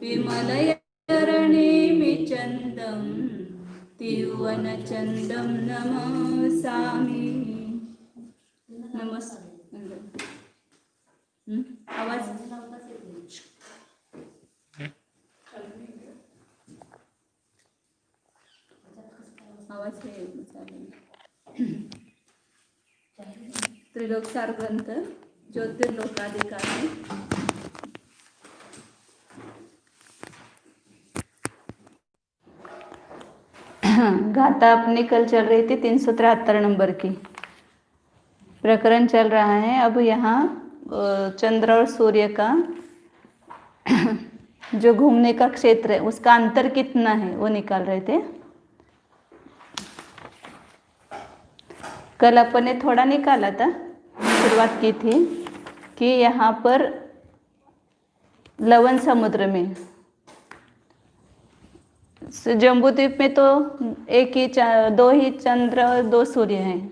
विमलयरणेमिचन्दं तिरुवनचन्दं नमसामि। आवाज आवाज त्रिलोकसार ग्रंथ ज्योतिर्लोकाधिकारी गाथा अपनी कल चल रही थी 373 नंबर की प्रकरण चल रहा है। अब यहाँ चंद्र और सूर्य का जो घूमने का क्षेत्र है उसका अंतर कितना है वो निकाल रहे थे। कल अपन ने थोड़ा निकाला था, शुरुआत की थी कि यहाँ पर लवण समुद्र में जम्बूद्वीप में तो दो ही चंद्र और दो सूर्य हैं,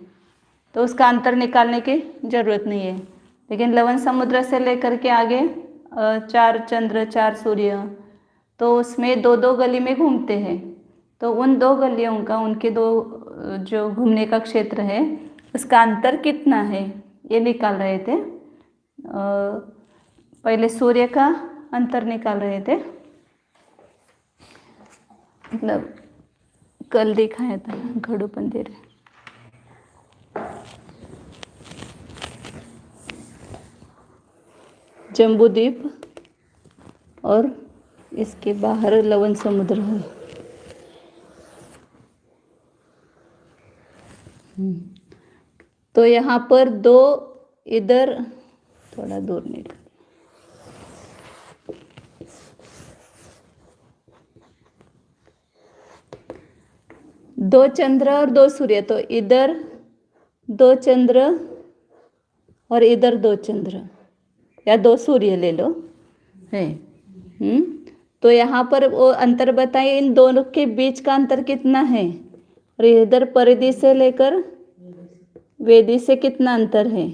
तो उसका अंतर निकालने की जरूरत नहीं है। लेकिन लवण समुद्र से लेकर के आगे 4 चंद्र 4 सूर्य, तो उसमें दो दो गली में घूमते हैं। तो उन दो गलियों का उनके दो जो घूमने का क्षेत्र है उसका अंतर कितना है ये निकाल रहे थे। पहले सूर्य का अंतर निकाल रहे थे, मतलब कल दिखाया था घड़ू मंदिर। जम्बूद्वीप और इसके बाहर लवण समुद्र है। तो यहाँ पर दो इधर थोड़ा दूर निकल, दो चंद्र और दो सूर्य, तो इधर दो चंद्र और इधर दो चंद्र या दो सूर्य ले लो है। तो यहाँ पर वो अंतर बताइए, इन दोनों के बीच का अंतर कितना है और इधर परिधि से लेकर वेदी से कितना अंतर है।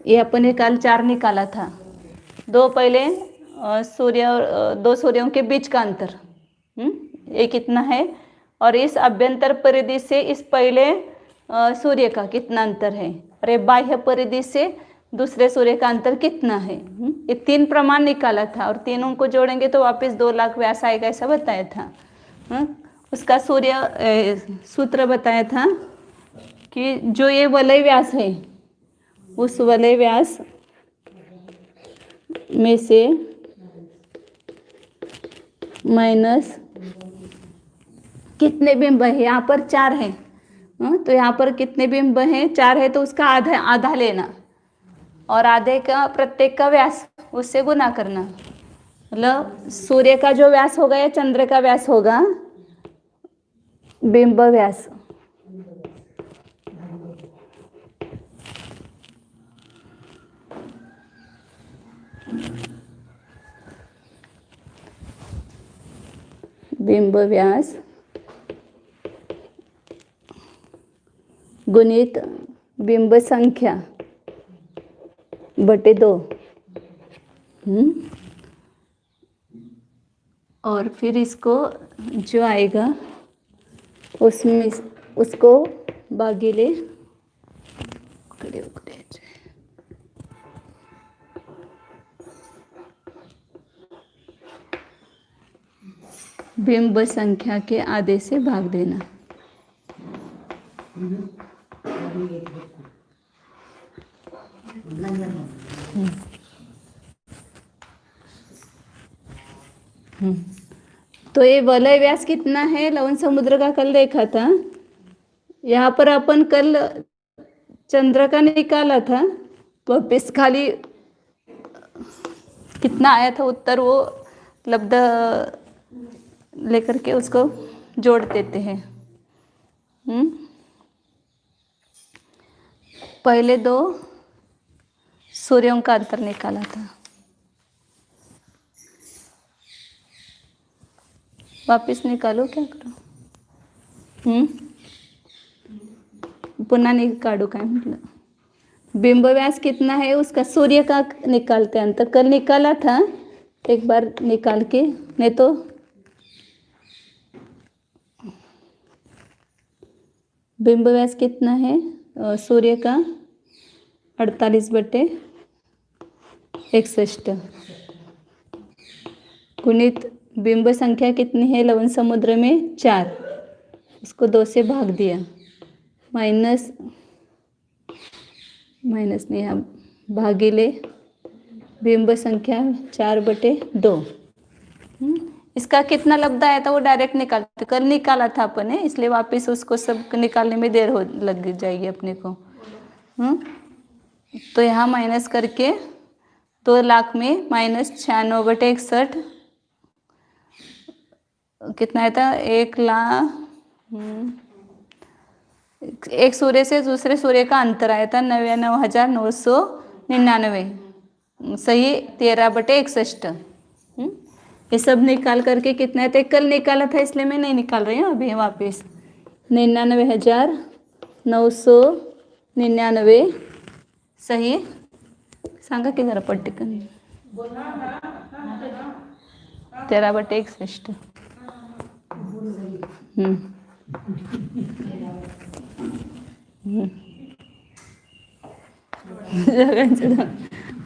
ये अपन ने कल 4 निकाला था। दो पहले सूर्य और दो सूर्यों के बीच का अंतर ये कितना है, और इस अभ्यंतर परिधि से इस पहले सूर्य का कितना अंतर है, और ये बाह्य परिधि से दूसरे सूर्य का अंतर कितना है। ये 3 प्रमाण निकाला था और तीनों को जोड़ेंगे तो वापस 2 लाख व्यास आएगा, ऐसा बताया था। उसका सूत्र बताया था कि जो ये वलय व्यास है उस वलय व्यास में से माइनस कितने बिंब है, यहाँ पर 4 है। तो यहाँ पर कितने बिंब हैं, 4 है, तो उसका आधा आधा लेना और आधे का प्रत्येक का व्यास उससे गुना करना। मतलब सूर्य का जो व्यास होगा या चंद्र का व्यास होगा बिंब व्यास, बिंब व्यास गुणित बिंब संख्या बटे 2। और फिर इसको जो आएगा उसमें उसको भागिले बिंब संख्या के आधे से भाग देना। तो ये वलय व्यास कितना है लवण समुद्र का कल देखा था। यहाँ पर अपन कल चंद्र का निकाला था, वापिस खाली कितना आया था उत्तर वो लब्ध लेकर के उसको जोड़ देते हैं। पहले 2 सूर्यों का अंतर निकाला था, वापिस निकालो क्या करो, पुन्हा नाही काढू काय म्हटलं। बिंब व्यास कितना है उसका, सूर्य का निकालते हैं अंतर, कल निकाला था, एक बार निकाल के, नहीं तो बिंब व्यास कितना है सूर्य का, 48/61 गुणित बिंब संख्या कितनी है लवन समुद्र में 4, उसको 2 से भाग दिया, माइनस नहीं, यहाँ भागीले बिंब संख्या 4/2। इसका कितना लब्ध आया था वो डायरेक्ट निकालते, कल निकाला था अपन ने, इसलिए वापस उसको सब निकालने में देर हो लग जाएगी अपने को। तो यहाँ माइनस करके 2 लाख में -96/61 कितना आया था, 1 लाख, एक सूर्य से दूसरे सूर्य का अंतर आया था 99,999, सही 13/61। ये सब निकाल करके कितना है, कल निकाला था इसलिए मैं नहीं निकाल रही हूँ अभी वापस, 99,999 सही, सांगा की जरा पटकन, 13/61।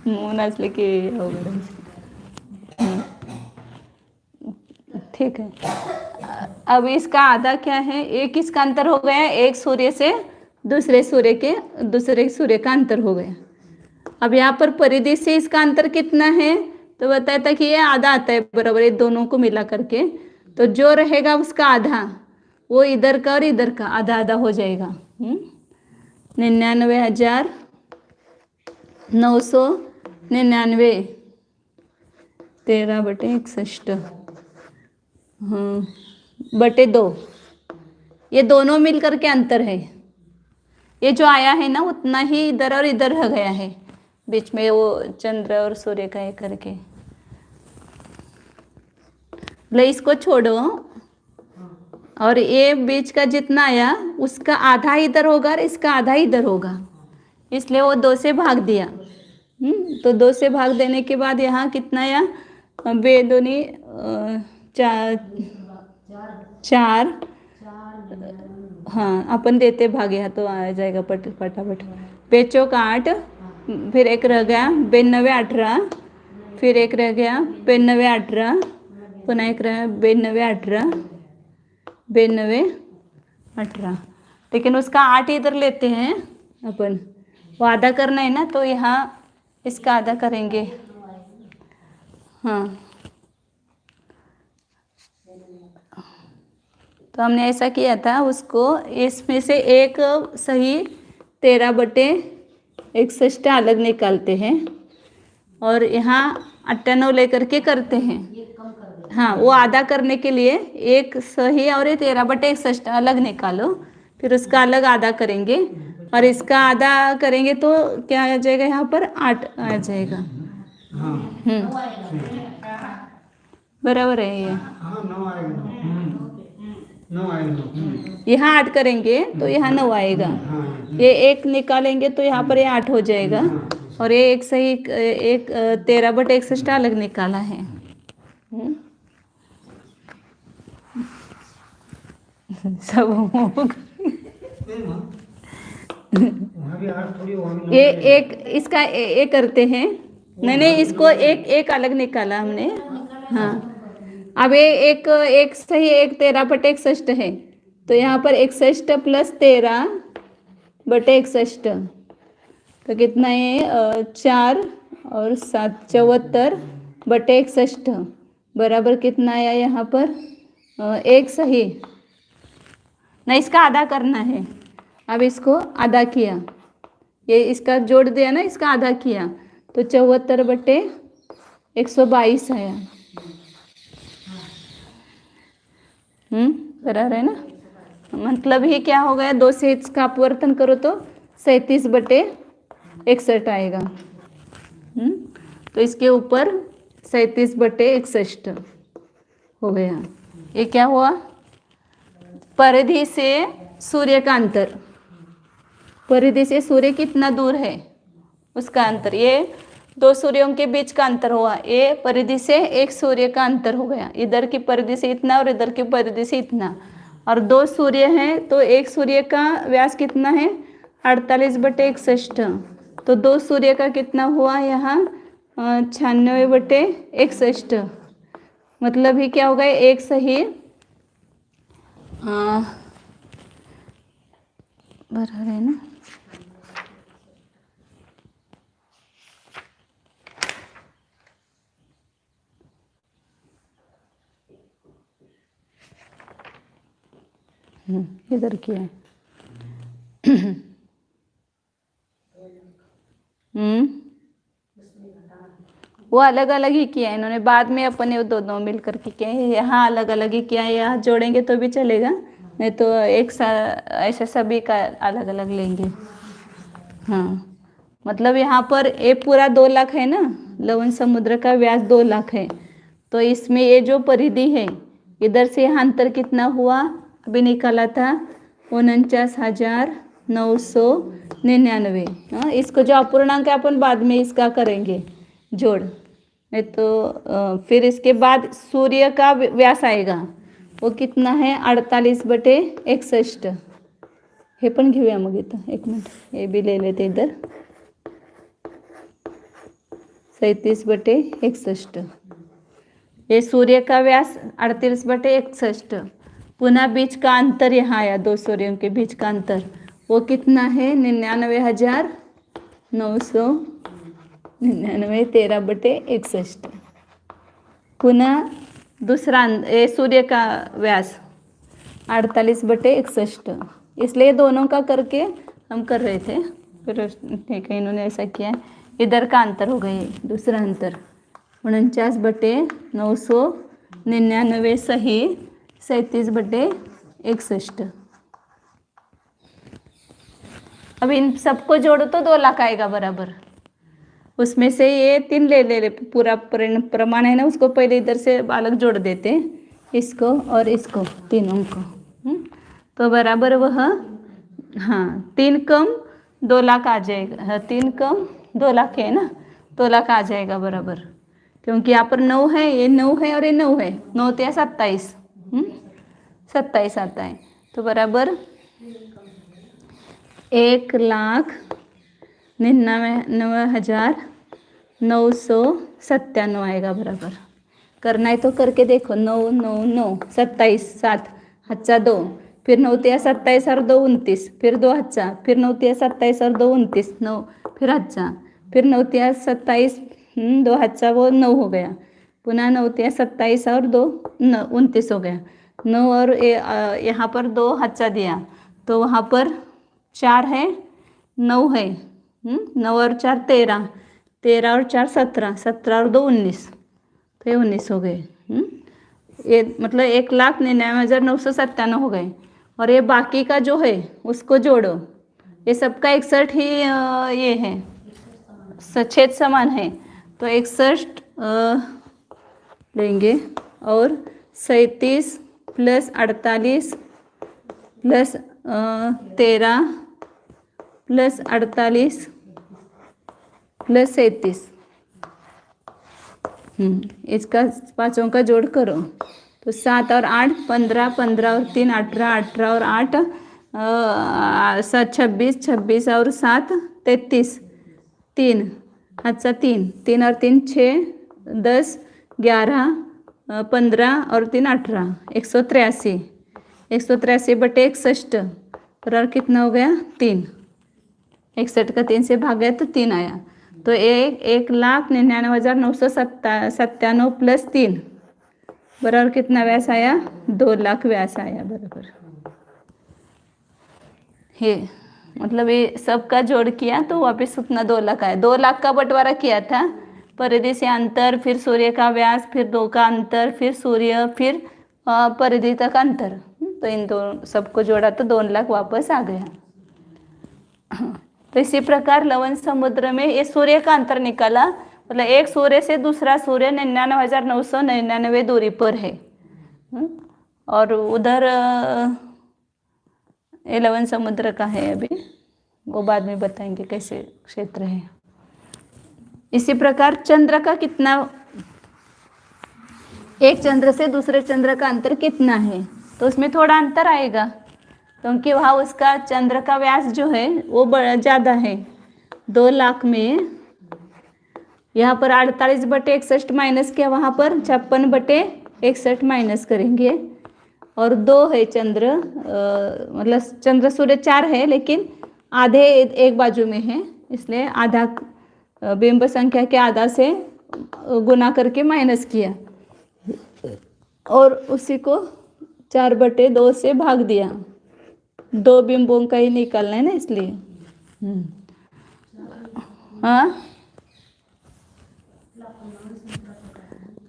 मून असले की अवघड आहे। ठीक है, अब इसका आधा क्या है, एक इसका अंतर हो गया, एक सूर्य से दूसरे सूर्य का अंतर हो गया। अब यहाँ पर परिधि से इसका अंतर कितना है, तो बताया था कि ये आधा आता है बराबर, ये दोनों को मिला करके, तो जो रहेगा उसका आधा वो इधर का और इधर का आधा आधा हो जाएगा। 99,999 13/61 /2, ये दोनों मिल करके अंतर है, ये जो आया है ना उतना ही इधर और इधर रह गया है, बीच में वो चंद्र और सूर्य का ये करके, इसको छोड़ो, और ये बीच का जितना आया उसका आधा इधर होगा और इसका आधा इधर होगा, इसलिए वो 2 से भाग दिया। तो 2 से भाग देने के बाद यहाँ कितना आया, बेदोनी 4, हाँ अपन देते भाग, यहाँ तो आ जाएगा फटाफट, 5×8, फिर एक रह गया 92/18, फिर एक रह गया 92/18, पुनः एक रहा 92/18, 92/18, लेकिन उसका 8 इधर लेते हैं अपन, वो आधा करना है ना, तो यहाँ इसका आधा करेंगे। हाँ, तो हमने ऐसा किया था, उसको इसमें से एक सही 13/61 अलग निकालते हैं और यहाँ 98 लेकर के करते हैं। हाँ, वो आधा करने के लिए एक सही और ये 13/61 अलग निकालो, फिर उसका अलग आधा करेंगे और इसका आधा करेंगे तो क्या आ जाएगा, यहाँ पर 8 आ जाएगा। बराबर है ये, यहाँ 8 करेंगे तो यहाँ 9 आएगा, ये 1 निकालेंगे तो यहाँ पर ये 8 हो जाएगा, और ये एक सही एक 13/61 अलग निकाला है। सब ये एक इसका एक करते हैं, नहीं इसको एक अलग निकाला हमने। हाँ, अब ये एक सही एक 13/61 है, तो यहाँ पर 61 + 13/61, तो कितना है 4 और 7 74/61 बराबर कितना आया यहाँ पर, एक सही नहीं, इसका आधा करना है। अब इसको आधा किया, ये इसका जोड़ दिया ना, इसका आधा किया तो 74/122 आया। बराबर है ना, मतलब ही क्या हो गया, 2 से इसका अपवर्तन करो तो 37/61 आएगा। तो इसके ऊपर 37/61 हो गया। ये क्या हुआ, परिधि से सूर्य का अंतर, परिधि से सूर्य कितना दूर है, उसका अंतर, ये दो सूर्यों के बीच का अंतर हुआ, ये परिधि से एक सूर्य का अंतर हो गया, इधर की परिधि से इतना और इधर की परिधि से इतना। और दो सूर्य हैं तो एक सूर्य का व्यास कितना है 48/61, तो दो सूर्य का कितना हुआ यहाँ 96/61। मतलब ही क्या होगा, एक सही बराबर है ना। इधर किया है। वो अलग अलग ही किया है इन्होंने, बाद में अपने दो दो मिल करके किया है, यहाँ अलग अलग ही किया है, यहाँ जोड़ेंगे तो भी चलेगा, नहीं तो एक ऐसे सभी का अलग अलग लेंगे। हाँ, मतलब यहाँ पर ये पूरा 2 लाख है ना, लवण समुद्र का व्यास 2 लाख है, तो इसमें ये जो परिधि है इधर से यहाँ अंतर कितना हुआ अभी निकाला था 49,999। हाँ, इसको जो अपूर्णांक है अपन बाद में इसका करेंगे जोड़, नहीं तो फिर इसके बाद सूर्य का व्यास आएगा, वो कितना है 48/61। हे पण घेऊया मग इथं, एक मिनिट हे भी ले लेते इधर, 37/61। ये सूर्य का व्यास 38/61। पुनः बीच का अंतर यहाँ आया, दो सूर्यों के बीच का अंतर, वो कितना है 99,999, 13/61। पुनः दूसरा ये सूर्य का व्यास 48/61, इसलिए दोनों का करके हम कर रहे थे, फिर ठीक है इन्होंने ऐसा किया, इधर का अंतर हो गया दूसरा अंतर 49,999 सही 37/61। अब इन सबको जोड़ो तो 2 लाख आएगा बराबर, उसमें से ये 3 ले पूरा प्रमाण है ना, उसको पहले इधर से अलग जोड़ देते, इसको और इसको, तीनों को। तो बराबर वह, हाँ 3 कम 2 लाख आ जाएगा, हाँ 3 कम 2 लाख है ना, 2 लाख आ जाएगा बराबर, क्योंकि यहाँ पर 9 है, ये 9 है और ये 9 है, 9 × 27, 27 आता है, तो बराबर 1,99,997 आएगा बराबर। करना है तो करके देखो, 9 9 9 27 7 हातचा 2, फिर 9 × 27 और 2 29, फिर 2 हातचा, फिर 9 × 27 और 2 29 9, फिर हातचा, फिर 9 × 27 2 हातचा वो 9 हो गया, पुनः 9 × 27 और 2 29 हो गया, 9 और यहाँ पर 2 हातचा दिया, तो वहाँ पर 4 है 9 है, 9 और 4 13, 13 और 4 17, 17 और 2 19, तो ये 19 हो गए। ये मतलब 1,99,997 हो गए, और ये बाकी का जो है उसको जोड़ो, ये सबका 61 ही ये है, छेद समान है, तो 61 लेंगे, और 37 + 48 + 13 + 48 + 37, इसका पाँचों का जोड़ करो, तो 7 और 8 15, 15 और 3 18, 18 और 8 7 26, 26 और 7 33, 3 हातचा 3, 3 और 3 6 10 11 15 और 3 18, 183, 183/61 बराबर कितना हो गया 3, 61 का 3 से भाग गया तो 3 आया, तो 1,99,997 + 3 बराबर कितना व्यास आया 2 लाख व्यास आया बराबर। ये मतलब ये सबका जोड़ किया तो वापस उतना 2 लाख आया, 2 लाख का बंटवारा किया था, परिधि से अंतर, फिर सूर्य का व्यास, फिर 2 का अंतर, फिर सूर्य, फिर परिधि तक अंतर, तो इन दो सबको जोड़ा तो 2 लाख वापस आ गया। तो इसी प्रकार लवण समुद्र में ये सूर्य का अंतर निकाला, मतलब एक सूर्य से दूसरा सूर्य 99,999 दूरी पर है, और उधर ये लवण समुद्र का है, अभी वो बाद में बताएंगे कैसे क्षेत्र है। इसी प्रकार चंद्र का कितना, एक चंद्र से दूसरे चंद्र का अंतर कितना है, तो उसमें थोड़ा अंतर आएगा क्योंकि वहाँ उसका चंद्र का व्यास जो है वो बड़ा ज़्यादा है। 2 लाख में यहाँ पर 48/61 माइनस किया, वहाँ पर 56/61 माइनस करेंगे। और 2 है चंद्र, मतलब चंद्र सूर्य 4 है लेकिन आधे एक बाजू में है, इसलिए आधा बिंब संख्या के आधा से गुना करके माइनस किया और उसी को 4/2 से भाग दिया। 2 बिंबों का ही निकालना है ना, इसलिए हाँ,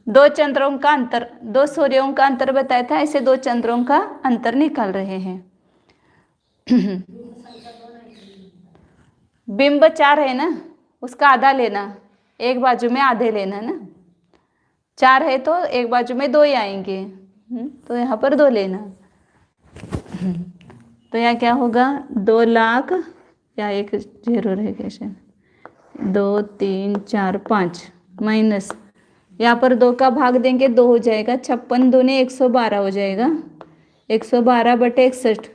2 चंद्रों का अंतर, 2 सूर्यों का अंतर बताया था, ऐसे 2 चंद्रों का अंतर निकाल रहे हैं। बिंब 4 है ना, उसका आधा लेना, एक बाजू में आधे लेना ना। 4 है तो एक बाजू में 2 ही आएंगे, तो यहाँ पर 2 लेना। तो यहाँ क्या होगा, 2 लाख या एक जीरो रहेगा शायद, 2 3 4 5 माइनस, यहाँ पर 2 का भाग देंगे 2 हो जाएगा, 56 दूनी 112 हो जाएगा, 112/61।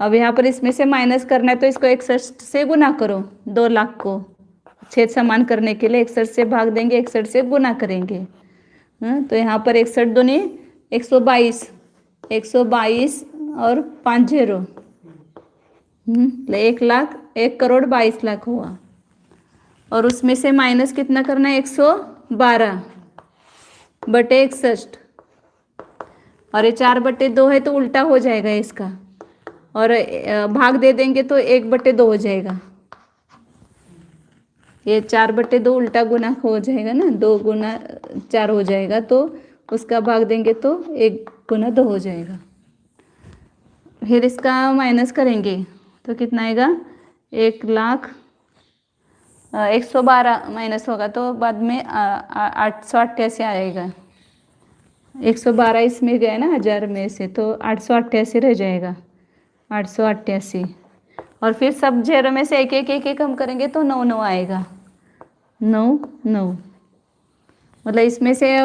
अब यहाँ पर इसमें से माइनस करना है तो इसको 61 से गुना करो। 2 लाख को छेद समान करने के लिए 61 से भाग देंगे, 61 से गुना करेंगे। तो यहाँ पर 61 दूनी 122, 122 और 5 0, 1,01,22,00,000 हुआ। और उसमें से माइनस कितना करना है, 112/61, और ये 4/2 है तो उल्टा हो जाएगा इसका, और भाग दे देंगे तो 1/2 हो जाएगा। ये 4/2 उल्टा गुना हो जाएगा ना, 2 गुना 4 हो जाएगा, तो उसका भाग देंगे तो 1 गुना 2 हो जाएगा। फिर इसका माइनस करेंगे तो कितना आएगा, 1,01,12 माइनस होगा तो बाद में 888 आएगा। 112 इसमें गया ना 1000 में से, तो 888 रह जाएगा, 888। और फिर सब जेरो में से एक कम करेंगे तो 9 9 आएगा, 9 9। मतलब इसमें से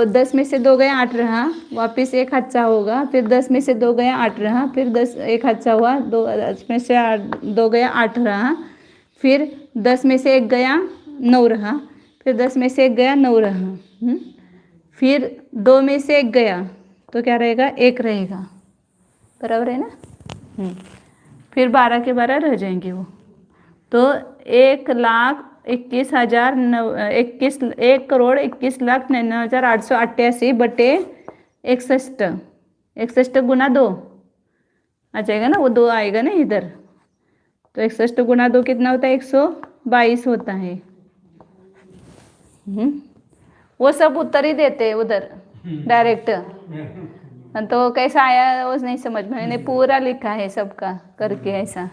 10 में से 2 गया 8 रहा, वापस 1 हादसा होगा, फिर 10 में से 2 गया 8 रहा, फिर 1 हादसा हुआ, 10 में से 2 गया 8 रहा, फिर 10 में से 1 गया 9 रहा, फिर 10 में से 1 गया 9 रहा, फिर 2 में से 1 गया तो क्या रहेगा, 1 रहेगा, बराबर है ना। फिर 12 के 12 रह जाएंगे वो, तो 1,21,99,888/61 61 गुना 2 आ जाएगा ना, वो 2 आएगा ना इधर, तो 61 गुना 2 कितना होता है, 122 होता है। वो सब उत्तर ही देते हैं उधर डायरेक्ट, तो कैसा आया वो नहीं समझ में, मैंने पूरा लिखा है सबका करके ऐसा।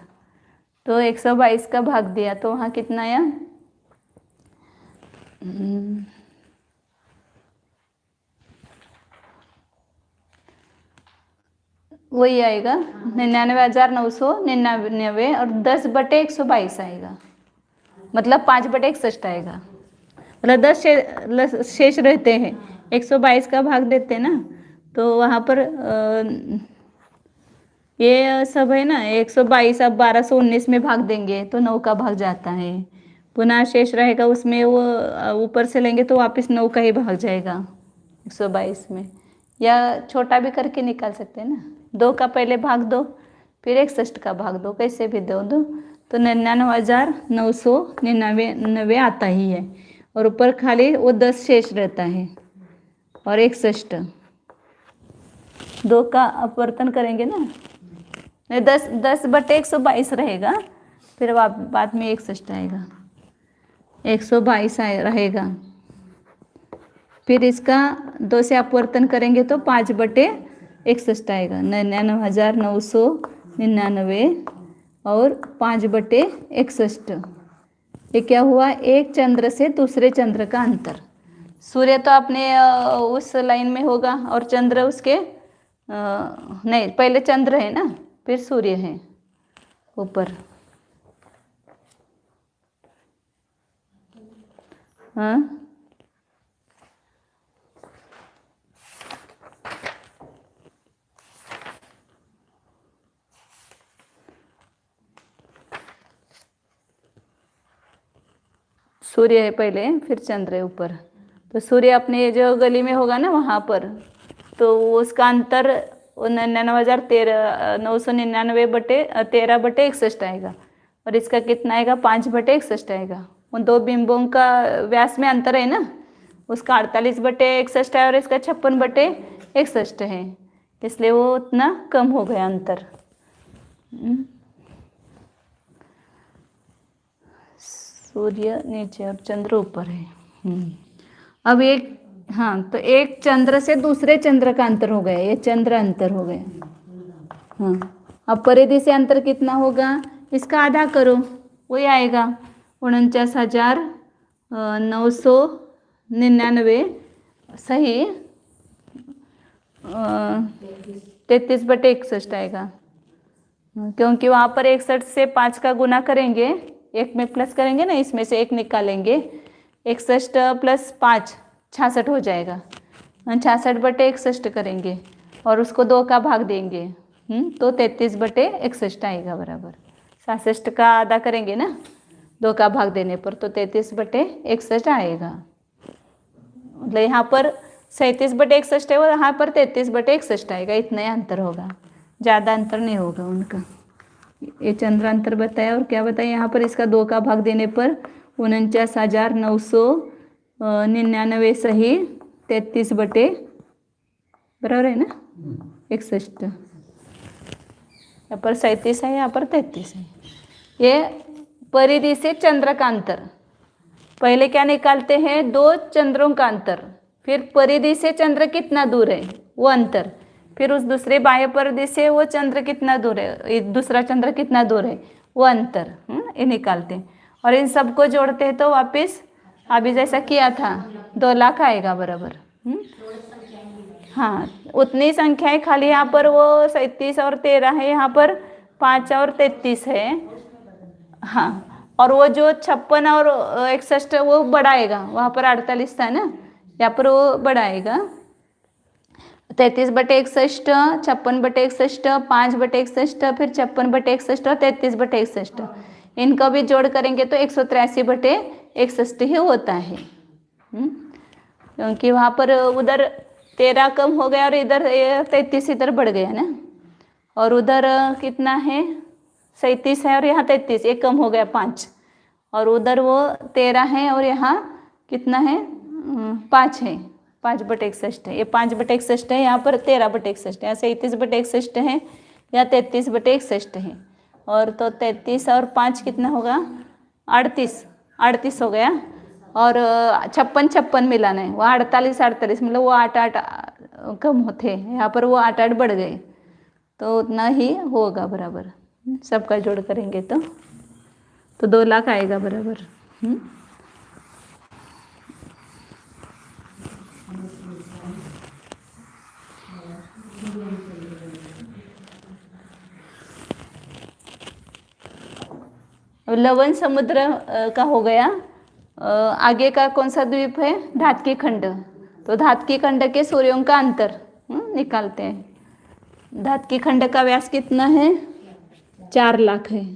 तो 122 का भाग दिया तो वहाँ कितना आया, वही आएगा 99,999 और 10/122 आएगा, मतलब 5/61 आएगा। मतलब 10 शेष रहते हैं, 122 का भाग देते हैं ना, तो वहाँ पर ये सब है ना, 122 अब 1219 में भाग देंगे तो 9 का भाग जाता है, पुनः शेष रहेगा उसमें वो ऊपर से लेंगे तो वापस 9 का ही भाग जाएगा 122 में। या छोटा भी करके निकाल सकते हैं ना, 2 का पहले भाग दो फिर 61 का भाग दो, कैसे भी दो तो 99,999 आता ही है, और ऊपर खाली वो 10 शेष रहता है और 61, 2 का अपवर्तन करेंगे ना, 10/122 रहेगा, फिर बाद में 61 आएगा, 122 रहेगा। फिर इसका 2 से अपवर्तन करेंगे तो 5/61 आएगा, 99,999 और 5/61। ये क्या हुआ, एक चंद्र से दूसरे चंद्र का अंतर। सूर्य तो अपने उस लाइन में होगा और चंद्र उसके नहीं, पहले चंद्र है ना, फिर सूर्य है ऊपर। हाँ, सूर्य है पहले, फिर चंद्र है ऊपर। तो सूर्य अपने जो गली में होगा ना वहाँ पर, तो उसका अंतर 99,999/13/61 आएगा। और इसका कितना आएगा? 5/61 आएगा। उन दो बिंबों का व्यास में अंतर है ना, उसका 48/61 है और इसका 56/61 है, इसलिए वो उतना कम हो गया अंतर। सूर्य नीचे और चंद्र ऊपर है। अब एक, हाँ, तो एक चंद्र से दूसरे चंद्र का अंतर हो गया, ये चंद्र अंतर हो गया। हाँ, अब परिधि से अंतर कितना होगा? इसका आधा करो, वही आएगा 49,999 सही 33/61 आएगा, क्योंकि वहाँ पर 61 से 5 का गुना करेंगे, एक में प्लस करेंगे ना, इसमें से एक निकालेंगे, 61 + 5 66 हो जाएगा। 66/61 करेंगे और उसको 2 का भाग देंगे, तो 33/61 आएगा बराबर। 66 का आधा करेंगे ना 2 का भाग देने पर, तो 33/61 आएगा। मतलब यहाँ पर 37/61 है और यहाँ पर 33/61 आएगा, इतना ही अंतर होगा, ज़्यादा अंतर नहीं होगा उनका। ये चंद्र अंतर बताया, और क्या बताया यहाँ पर? इसका 2 का भाग देने पर 49,999 सही 33 बराबर है ना 61। यहाँ पर 37 है, यहाँ पर 33 है। ये परिधि से चंद्र का अंतर। पहले क्या निकालते हैं? 2 चंद्रों का अंतर, फिर परिधि से चंद्र कितना दूर है वो अंतर, फिर उस दूसरे बाह्य परिधि से वो चंद्र कितना दूर है, दूसरा चंद्र कितना दूर है वो अंतर, ये निकालते हैं। और इन सबको जोड़ते हैं तो वापस अभी जैसा किया था 2 लाख आएगा बराबर। हाँ, उतनी संख्या है, खाली यहाँ पर वो 37 और 13 है, यहाँ पर 5 और 33 है। हाँ, और वो जो 56 और 61 वो बढ़ाएगा, वहाँ पर 48 था ना, यहाँ पर वो बढ़ाएगा 33/61, 56/61, 5/61, फिर 56/61 और 33/61। इनको भी जोड़ करेंगे तो 183/61 ही होता है, क्योंकि वहाँ पर उधर 13 कम हो गया और इधर 33 इधर बढ़ गया ना, और उधर कितना है 37 है और यहाँ 33, एक कम हो गया 5, और उधर वो 13 है और यहाँ कितना है 5 है, 5/61 है, ये 5/61 है, यहाँ पर 13/61 है, यहाँ 37/61 है, यहाँ 33/61 है, और तो 33 और 5 कितना होगा 38 हो गया, और 56 मिलाना है, वो 48 मतलब वो 8 कम होते, यहाँ पर वो 8 बढ़ गए, तो उतना ही होगा बराबर। सबका जोड़ करेंगे तो 2 लाख आएगा बराबर। लवण समुद्र का हो गया। आगे का कौन सा द्वीप है? धातकी खंड। तो धातकी खंड के सूर्यों का अंतर निकालते हैं। धातकी खंड का व्यास कितना है? 4 लाख है।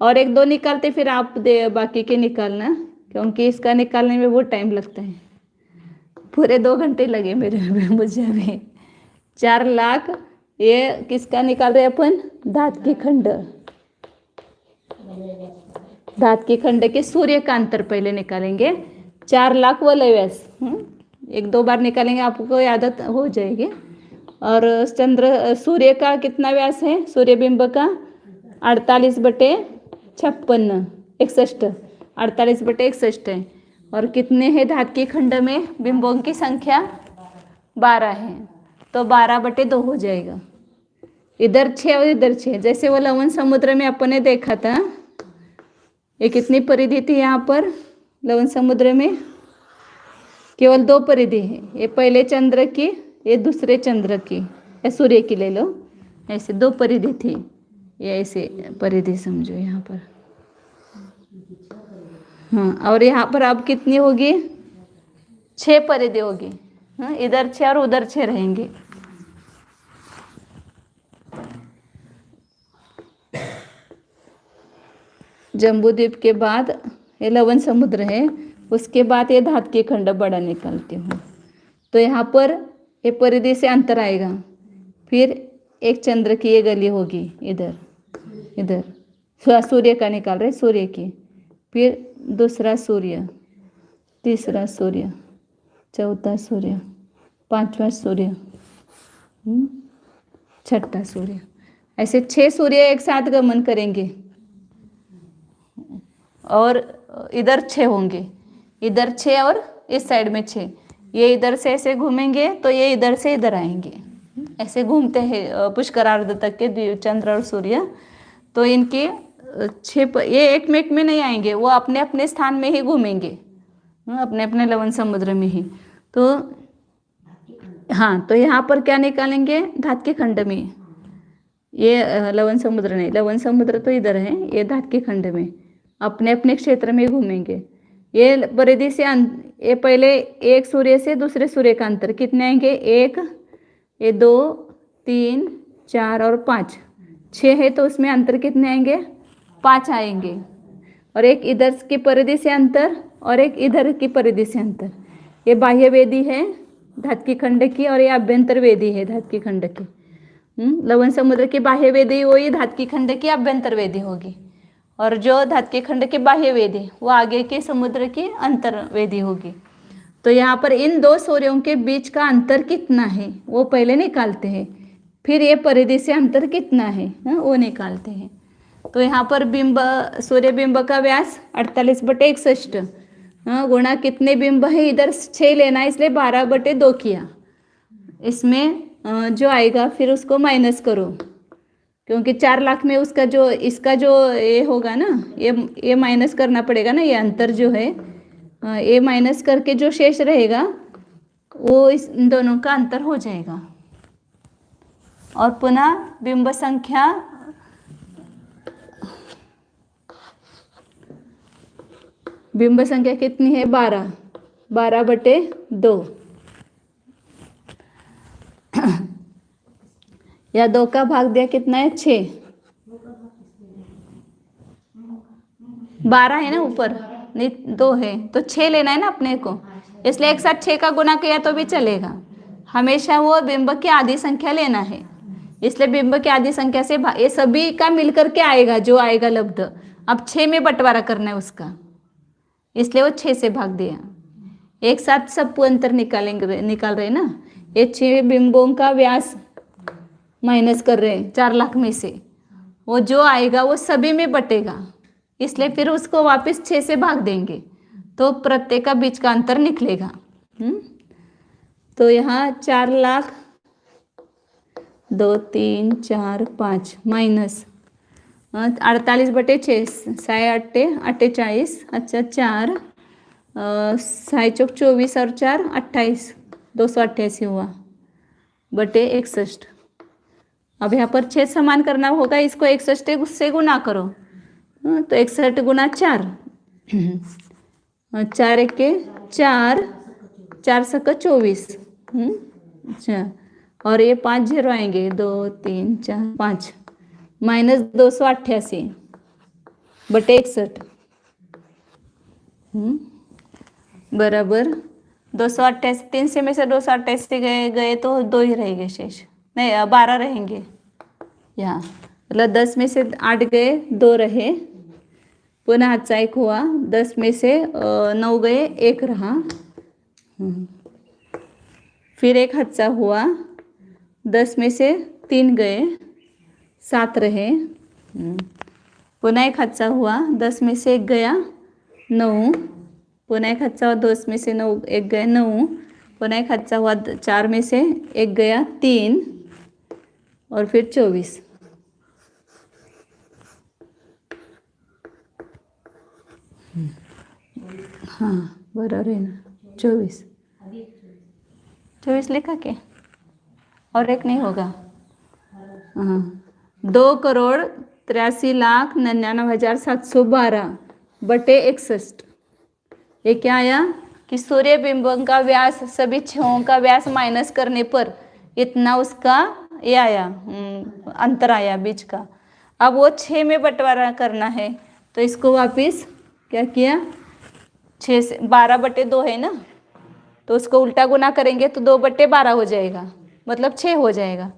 और 1-2 निकालते, फिर आप बाकी के निकालना, क्योंकि इसका निकालने में बहुत टाइम लगता है, पूरे 2 घंटे लगे मुझे अभी। 4 लाख ये किसका निकाल रहे अपन? धातकी खंड। धातकी खंड के सूर्य का अंतर पहले निकालेंगे। 4 लाख वलय व्यास 1-2 बार निकालेंगे, आपको आदत हो जाएगी। और सूर्य का कितना व्यास है? सूर्य बिंब का 48/61 है। और कितने हैं धातकी खंड में? बिंबों की संख्या 12 है, तो 12/2 हो जाएगा। इधर 6 और इधर 6, जैसे वो लवण समुद्र में अपन ने देखा था। ये कितनी परिधि थी यहाँ पर लवण समुद्र में? केवल 2 परिधि है, ये पहले चंद्र की, ये दूसरे चंद्र की, या सूर्य की ले लो, ऐसे 2 परिधि थी, ये ऐसे परिधि समझो यहाँ पर। हाँ, और यहाँ पर अब कितनी होगी, 6 परिधि होगी। हाँ, इधर 6 और उधर 6 रहेंगे। जम्बूद्वीप के बाद ये लवण समुद्र है, उसके बाद ये धात के खंड बड़ा निकालती हूँ। तो यहाँ पर ये परिधि से अंतर आएगा, फिर एक चंद्र की ये गली होगी इधर, इधर सूर्य का निकाल रहे, सूर्य की, फिर दूसरा सूर्य, तीसरा सूर्य, चौथा सूर्य, पांचवा सूर्य, छठा सूर्य। ऐसे 6 सूर्य एक साथ गमन करेंगे और इधर 6 होंगे, इधर 6 और इस साइड में 6। ये इधर से ऐसे घूमेंगे तो ये इधर से इधर आएंगे, ऐसे घूमते हैं पुष्करार्ध तक के चंद्र और सूर्य। तो इनके 6 ये एक में नहीं आएंगे, वो अपने अपने स्थान में ही घूमेंगे, अपने अपने लवण समुद्र में ही। तो हाँ, तो यहाँ पर क्या निकालेंगे, धात के खंड में। ये लवण समुद्र नहीं, लवण समुद्र तो इधर है, ये धात के खंड में अपने अपने क्षेत्र में घूमेंगे। ये परिधि से ये पहले एक सूर्य से दूसरे सूर्य का अंतर कितने आएंगे, 1, ये 2, 3, 4 और 5, 6 है, तो उसमें अंतर कितने आएंगे, 5 आएंगे। और एक इधर की परिधि से अंतर और एक इधर की परिधि से अंतर। ये बाह्य वेदी है धात की खंड की, और ये अभ्यंतर वेदी है धात की खंड की। लवण समुद्र की बाह्य वेदी वही धात की खंड की अभ्यंतर वेदी होगी, और जो धात के खंड के बाह्य वेदी वो आगे के समुद्र की अंतर वेदी होगी। तो यहाँ पर इन 2 सूर्यों के बीच का अंतर कितना है वो पहले निकालते हैं, फिर ये परिधि से अंतर कितना है वो निकालते हैं। तो यहाँ पर बिंब, सूर्य बिंब का व्यास 48/61 गुणा कितने बिंब है, इधर 6 लेना है, इसलिए 12/2 किया। इसमें जो आएगा फिर उसको माइनस करो, क्योंकि 4 लाख में उसका जो इसका जो ये होगा ना, ये माइनस करना पड़ेगा ना, ये अंतर जो है ये माइनस करके जो शेष रहेगा वो इस इन दोनों का अंतर हो जाएगा। और पुनः बिंब संख्या कितनी है, 12/2 या 2 का भाग दिया कितना है, 6, 12 है ना ऊपर, नहीं 2 है, तो 6 लेना है ना अपने को, इसलिए एक साथ 6 का गुना किया तो भी चलेगा। हमेशा वो बिंब की आधी संख्या लेना है, इसलिए बिंब की आधी संख्या से ये सभी का मिलकर के आएगा जो आएगा लब्ध। अब 6 में बंटवारा करना है उसका, इसलिए वो 6 से भाग दिया। एक साथ सब अंतर निकाल रहे ना, ये 6 बिंबों का व्यास माइनस कर रहे हैं 4 लाख में से, वो जो आएगा वो सभी में बटेगा, इसलिए फिर उसको वापस 6 से भाग देंगे तो प्रत्येक का बीच का अंतर निकलेगा। तो यहाँ 4 लाख 2, 3, 4, 5 माइनस 48/6, 48, अच्छा 4, 6 × 24 और 4 28, 288 हुआ बटे 61। अब यहाँ पर 6 समान करना होगा, इसको 61 से गुना करो, तो 61 गुना 4, 4 1 4, 4 7 24, अच्छा, और ये 5 0 आएंगे, 2, 3, 4, 5 माइनस 288 बटे 61 बराबर 288। 3 से में से 288 गए तो 2 ही रहेंगे शेष, नहीं 12 रहेंगे यहाँ, मतलब 10 में से 8 गए, 2 रहे, पुनः हाथचा 1 हुआ, 10 में से 9 गए, 1 रहा, फिर 1 हाथचा हुआ, 10 में से 3 गए, 7 रहे, पुनः 1 हाथचा हुआ, 10 में से 1 गया, 9, पुनः 1 हाथचा हुआ, 10 में से 9 1 गया, 9, पुनः 1 हाथचा हुआ, 4 में से 1 गया, 3, और फिर 24। हाँ बराबर है ना, 24 लिखा के, और एक नहीं होगा, हाँ 2,83,99,712 बटे 61 ये क्या आया कि सूर्य बिंब का व्यास सभी छहों का व्यास माइनस करने पर इतना उसका ये आया, अंतर आया बीच का। अब वो 6 में बंटवारा करना है, तो इसको वापस क्या किया, 6 से 12/2 है ना, तो उसको उल्टा गुना करेंगे तो 2/12 हो जाएगा, मतलब 6 हो जाएगा।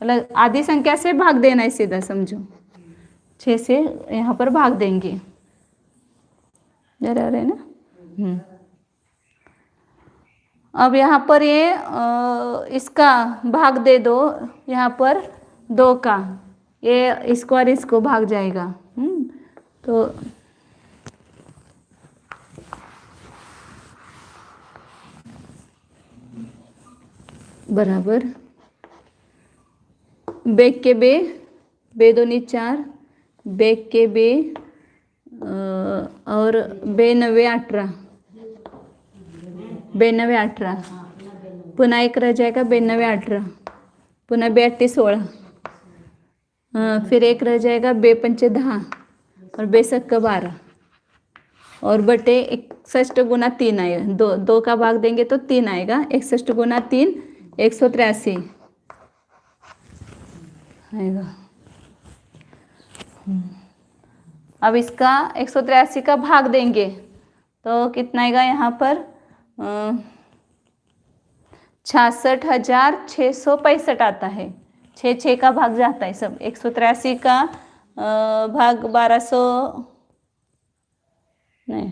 मतलब आधी संख्या से भाग देना है सीधा, समझो 6 से यहाँ पर भाग देंगे, जरा रहे ना। अब यहाँ पर ये इसका भाग दे दो, यहाँ पर 2 का, ये इसको और इसको भाग जाएगा। तो बराबर बेग के बे, बे दूनी 4, बेग के बे और बे 9 18, बे 9 18, पुन्हा एक रह जाएगा बे 9 18, पुन्हा बे 8 16, फिर एक रह जाएगा बे 5 10 और बे 7 12, और बटे 61 गुना 3 आएगा, 2 का भाग देंगे तो 3 आएगा, 61 गुना 3 183 आएगा। अब इसका 183 का भाग देंगे तो कितना आएगा, यहाँ पर 66,665 आता है। 6 का भाग जाता है सब, 183 का भाग 1200 नहीं,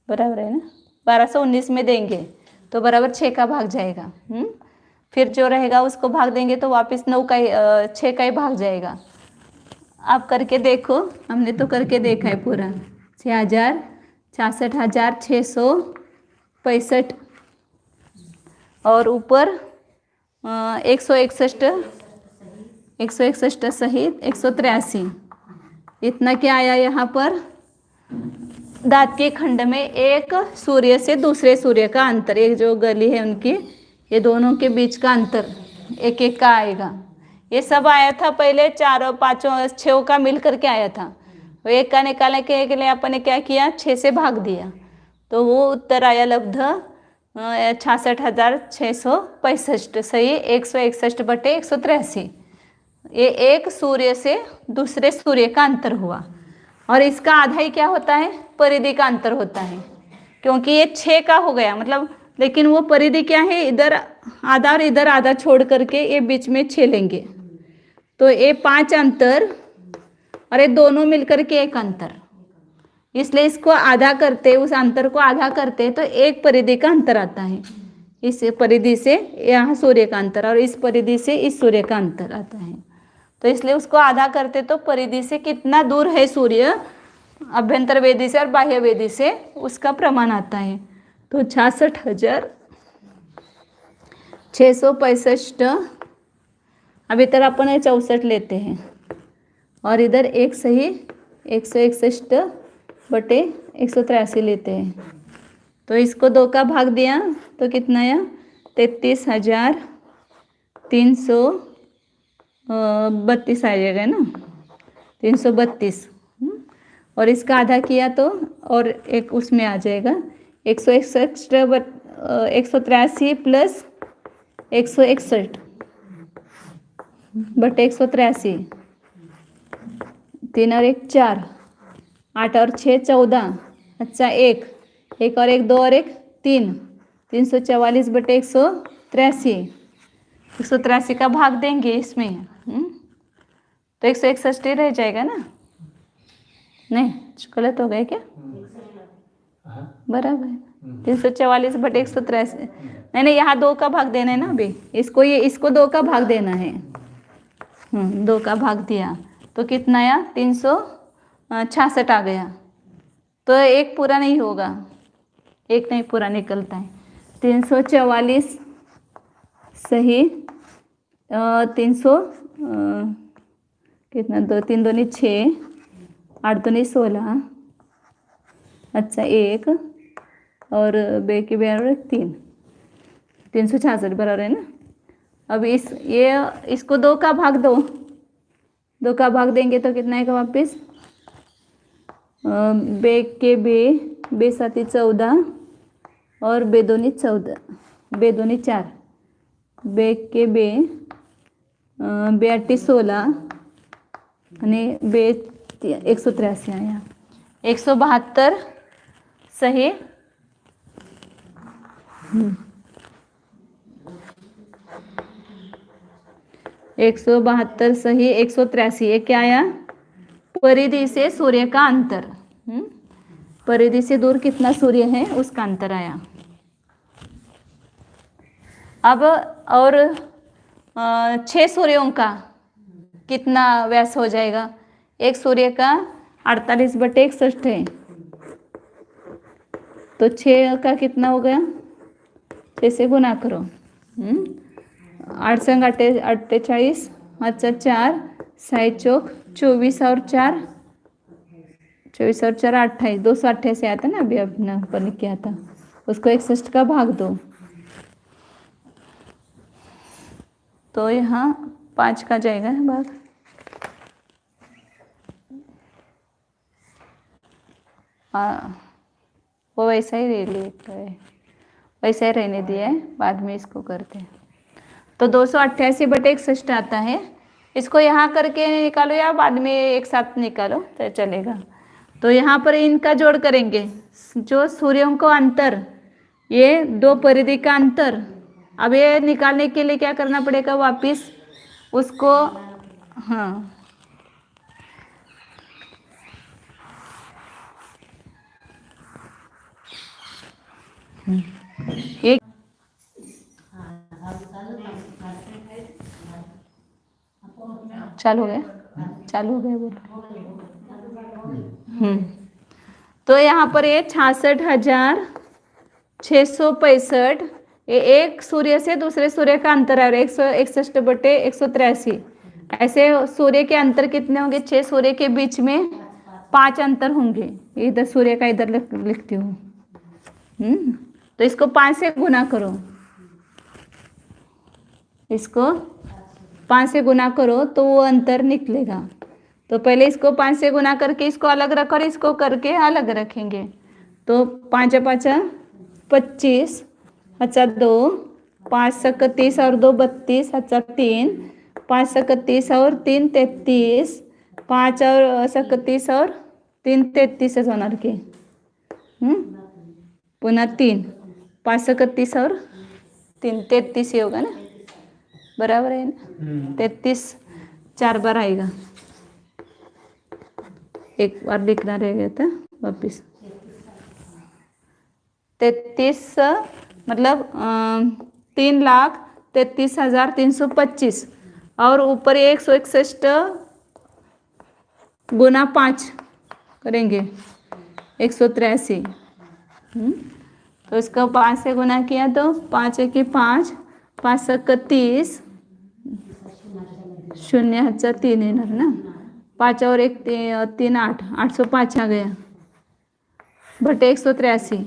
बराबर है ना, 1219 में देंगे तो बराबर 6 का भाग जाएगा। फिर जो रहेगा उसको भाग देंगे तो वापस 6 का ही भाग जाएगा। आप करके देखो, हमने तो करके देखा है पूरा। 66,665 और ऊपर 161 सहित 183, इतना क्या आया यहाँ पर, दांत के खंड में एक सूर्य से दूसरे सूर्य का अंतर, एक जो गली है उनकी, ये दोनों के बीच का अंतर एक एक का आएगा। ये सब आया था पहले 4 5 6 का मिल करके आया था, वो एक का निकालने के लिए अपन ने क्या किया, 6 से भाग दिया, तो वो उत्तर आया लगभग 66,665 सही 161/183। ये एक सूर्य से दूसरे सूर्य का अंतर हुआ, और इसका आधा ही क्या होता है, परिधि का अंतर होता है, क्योंकि ये 6 का हो गया मतलब, लेकिन वो परिधि क्या है, इधर आधा और इधर आधा छोड़ करके ये बीच में 6 लेंगे, तो ये 5 अंतर और ये दोनों मिलकर के एक अंतर, इसलिए इसको आधा करते, उस अंतर को आधा करते तो एक परिधि का अंतर आता है। इस परिधि से यहाँ सूर्य का अंतर और इस परिधि से इस सूर्य का अंतर आता है, तो इसलिए उसको आधा करते तो परिधि से कितना दूर है सूर्य, अभ्यंतर वेदी से और बाह्य वेदी से, उसका प्रमाण आता है। तो 66,665, अब इधर अपन 64 लेते हैं और इधर एक सही 161/183 लेते हैं, तो इसको 2 का भाग दिया तो कितना आया, 33,332 आ जाएगा ना, 332, और इसका आधा किया तो और एक उसमें आ जाएगा 183 प्लस 161/183, 3 और 1 4, 8 और 6 14, अच्छा 1 और 1 2 और 1 3, 344/183, 183 का भाग देंगे इसमें, तो 161 रह जाएगा ना, नहीं गलत हो गया क्या, बराबर 344/183, नहीं यहाँ 2 का भाग देना है ना अभी, इसको 2 का भाग देना है, 2 का भाग दिया तो कितना आया, 366 आ गया, तो एक पूरा नहीं होगा, एक नहीं पूरा निकलता है, 344 सही 300 कितना, 2 3 2 6, 8 2 16, अच्छा 1 और बे के बराबर 3, 366 बराबर है ना। अब इसको 2 का भाग दो, 2 का भाग देंगे तो कितना आएगा वापस, बे के बे 7 14, और बेदोनी 14, बेदोनी 4, बे के बे, बे 8 16 आणि बे 183 आया. 172 सही. 172 सही. 183 ये क्या आया? परिधि से सूर्य का अंतर. परिधि से दूर कितना सूर्य है उसका अंतर आया. अब और 6 सूर्यों का कितना व्यास हो जाएगा? एक सूर्य का 48/61 है, तो 6 का कितना हो गया? 6 से गुना करो. 8 संग 48, 4, 6 चौक 24 और 4 28, 288 आया था ना अभी अपना अपन किया था, उसको 61 का भाग दो, तो यहाँ 5 का जाएगा भाग. वो वैसा ही लेता है, वैसा ही रहने दिया है, बाद में इसको करते हैं. तो 288/61 आता है. इसको यहाँ करके निकालो या बाद में एक साथ निकालो तो चलेगा. तो यहाँ पर इनका जोड़ करेंगे, जो सूर्यों को अंतर, ये 2 परिधि का अंतर. अब ये निकालने के लिए क्या करना पड़ेगा? वापिस उसको, हाँ, एक चालू हो गया बोलो. तो यहाँ पर ये 66,665, ये एक सूर्य से दूसरे सूर्य का अंतर है. 161/183. ऐसे सूर्य के अंतर कितने होंगे? 6 सूर्य के बीच में 5 अंतर होंगे. इधर सूर्य का इधर लिखती हूँ. तो इसको 5 से गुना करो, इसको 5 से गुना करो तो वो अंतर निकलेगा. तो पहले इसको 5 से गुना करके इसको अलग रखो और इसको करके अलग रखेंगे. तो 5 5 25, 2, 5 30 और 2 32, 3, 5 30 और 3 33, 5 और 30 और 3 33 होणार की. पुन्हा 3, 5 30 और 3 33 ही होगा ना, बराबर है ना. 33 4 बार आएगा, एक बार लिखना रहेगा था वापिस. 33 मतलब 3,33,325 और ऊपर 161 गुना 5 करेंगे 183. तो इसका 5 से गुना किया तो 5 1 5, 5 30, 0,3 येणार ना. 5 और 1 3 8, 805 आ गया बटे 183.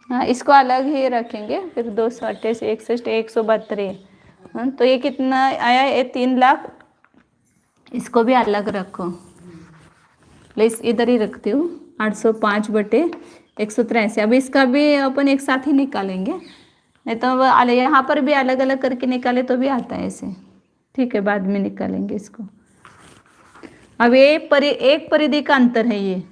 हाँ, इसको अलग ही रखेंगे फिर. 228, 61, 172. तो ये कितना आया? ये 3 लाख. इसको भी अलग रखो, प्लीज इधर ही रखती हूँ. 805/183. अब इसका भी अपन एक साथ ही निकालेंगे, नहीं तो यहाँ पर भी अलग अलग करके निकाले तो भी आता है ऐसे. ठीक है, बाद में निकालेंगे इसको. अब ये एक परिधि का अंतर है, ये